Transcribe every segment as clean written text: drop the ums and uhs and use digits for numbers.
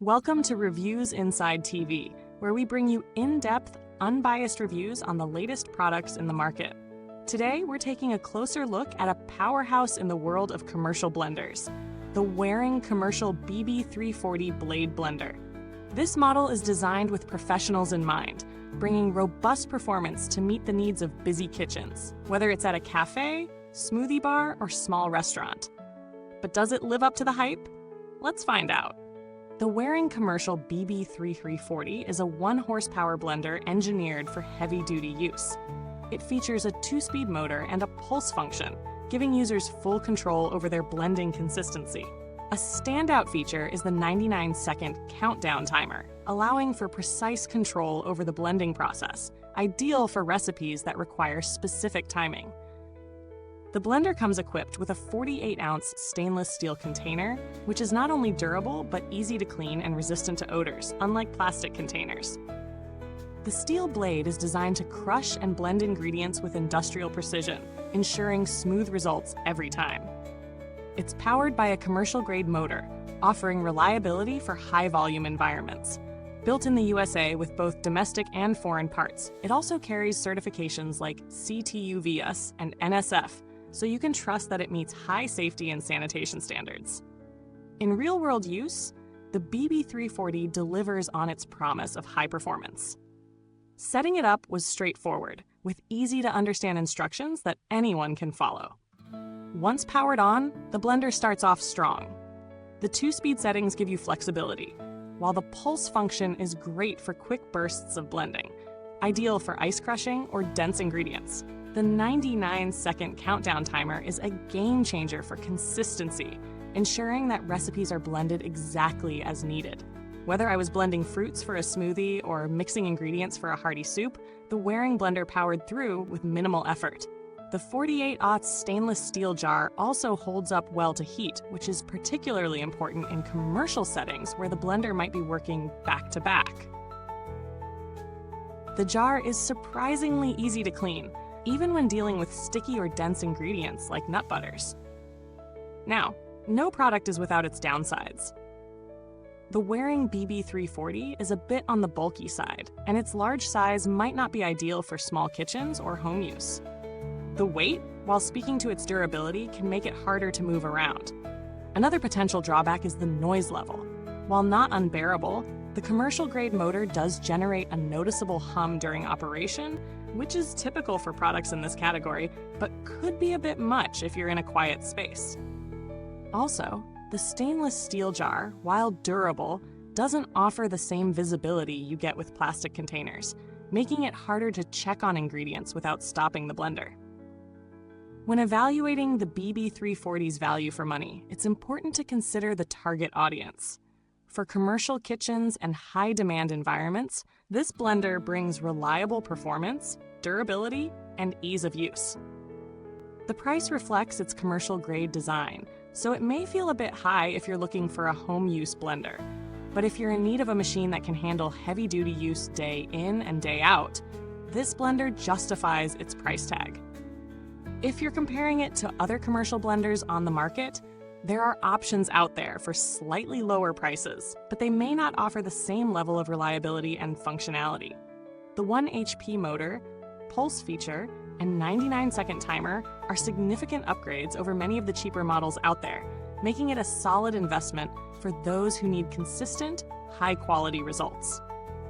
Welcome to Reviews Inside TV, where we bring you in-depth, unbiased reviews on the latest products in the market. Today, we're taking a closer look at a powerhouse in the world of commercial blenders, the Waring Commercial BB340 Blade blender. This model is designed with professionals in mind, bringing robust performance to meet the needs of busy kitchens, whether it's at a cafe, smoothie bar, or small restaurant. But does it live up to the hype? Let's find out. The Waring Commercial BB340 is a 1-horsepower blender engineered for heavy-duty use. It features a 2-speed motor and a pulse function, giving users full control over their blending consistency. A standout feature is the 99-second countdown timer, allowing for precise control over the blending process, ideal for recipes that require specific timing. The blender comes equipped with a 48-ounce stainless steel container, which is not only durable but easy to clean and resistant to odors, unlike plastic containers. The steel blade is designed to crush and blend ingredients with industrial precision, ensuring smooth results every time. It's powered by a commercial-grade motor, offering reliability for high-volume environments. Built in the USA with both domestic and foreign parts, it also carries certifications like CTUVS and NSF, so you can trust that it meets high safety and sanitation standards. In real-world use, the BB340 delivers on its promise of high performance. Setting it up was straightforward, with easy-to-understand instructions that anyone can follow. Once powered on, the blender starts off strong. The 2-speed settings give you flexibility, while the pulse function is great for quick bursts of blending, ideal for ice crushing or dense ingredients. The 99-second countdown timer is a game changer for consistency, ensuring that recipes are blended exactly as needed. Whether I was blending fruits for a smoothie or mixing ingredients for a hearty soup, the Waring blender powered through with minimal effort. The 48-aught stainless steel jar also holds up well to heat, which is particularly important in commercial settings where the blender might be working back-to-back. The jar is surprisingly easy to clean, even when dealing with sticky or dense ingredients like nut butters. Now, no product is without its downsides. The Waring BB340 is a bit on the bulky side, and its large size might not be ideal for small kitchens or home use. The weight, while speaking to its durability, can make it harder to move around. Another potential drawback is the noise level. While not unbearable, the commercial-grade motor does generate a noticeable hum during operation, which is typical for products in this category, but could be a bit much if you're in a quiet space. Also, the stainless steel jar, while durable, doesn't offer the same visibility you get with plastic containers, making it harder to check on ingredients without stopping the blender. When evaluating the BB340's value for money, it's important to consider the target audience. For commercial kitchens and high-demand environments, this blender brings reliable performance, durability, and ease of use. The price reflects its commercial-grade design, so it may feel a bit high if you're looking for a home-use blender. But if you're in need of a machine that can handle heavy-duty use day in and day out, this blender justifies its price tag. If you're comparing it to other commercial blenders on the market, there are options out there for slightly lower prices, but they may not offer the same level of reliability and functionality. The 1 HP motor, pulse feature, and 99-second timer are significant upgrades over many of the cheaper models out there, making it a solid investment for those who need consistent, high-quality results.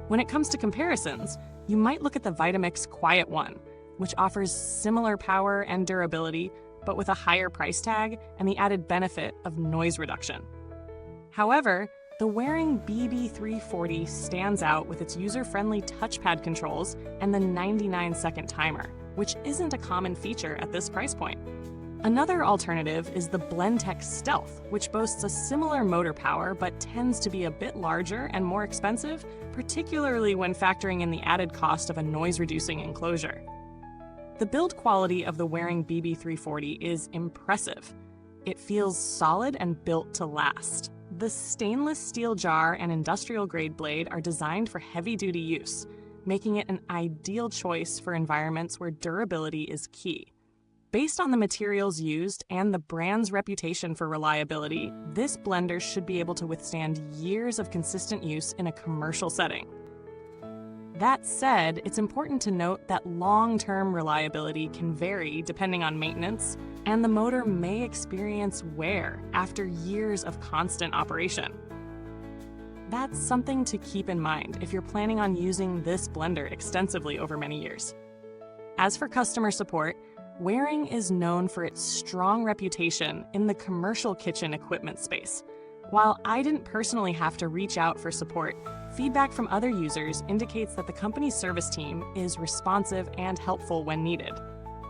When it comes to comparisons, you might look at the Vitamix Quiet One, which offers similar power and durability, but with a higher price tag and the added benefit of noise reduction. However, the Waring BB340 stands out with its user-friendly touchpad controls and the 99-second timer, which isn't a common feature at this price point. Another alternative is the Blendtec Stealth, which boasts a similar motor power but tends to be a bit larger and more expensive, particularly when factoring in the added cost of a noise-reducing enclosure. The build quality of the Waring BB340 is impressive. It feels solid and built to last. The stainless steel jar and industrial-grade blade are designed for heavy-duty use, making it an ideal choice for environments where durability is key. Based on the materials used and the brand's reputation for reliability, this blender should be able to withstand years of consistent use in a commercial setting. That said, it's important to note that long-term reliability can vary depending on maintenance, and the motor may experience wear after years of constant operation. That's something to keep in mind if you're planning on using this blender extensively over many years. As for customer support, Waring is known for its strong reputation in the commercial kitchen equipment space. While I didn't personally have to reach out for support, feedback from other users indicates that the company's service team is responsive and helpful when needed.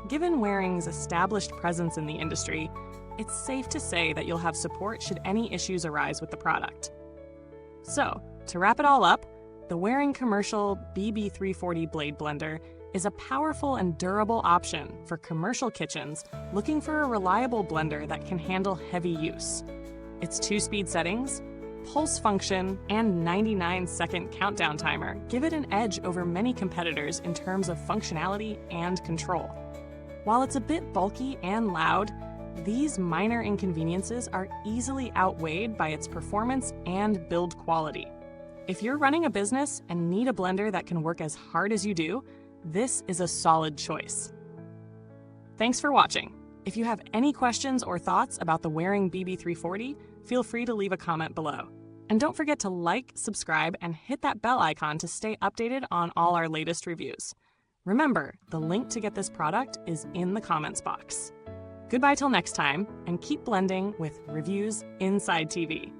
Given Waring's established presence in the industry, it's safe to say that you'll have support should any issues arise with the product. So, to wrap it all up, the Waring Commercial BB340 Blade Blender is a powerful and durable option for commercial kitchens looking for a reliable blender that can handle heavy use. Its 2-speed settings, pulse function, and 99-second countdown timer give it an edge over many competitors in terms of functionality and control. While it's a bit bulky and loud, these minor inconveniences are easily outweighed by its performance and build quality. If you're running a business and need a blender that can work as hard as you do, this is a solid choice. Thanks for watching. If you have any questions or thoughts about the Waring BB340, feel free to leave a comment below. And don't forget to like, subscribe, and hit that bell icon to stay updated on all our latest reviews. Remember, the link to get this product is in the comments box. Goodbye till next time, and keep blending with Reviews Inside TV.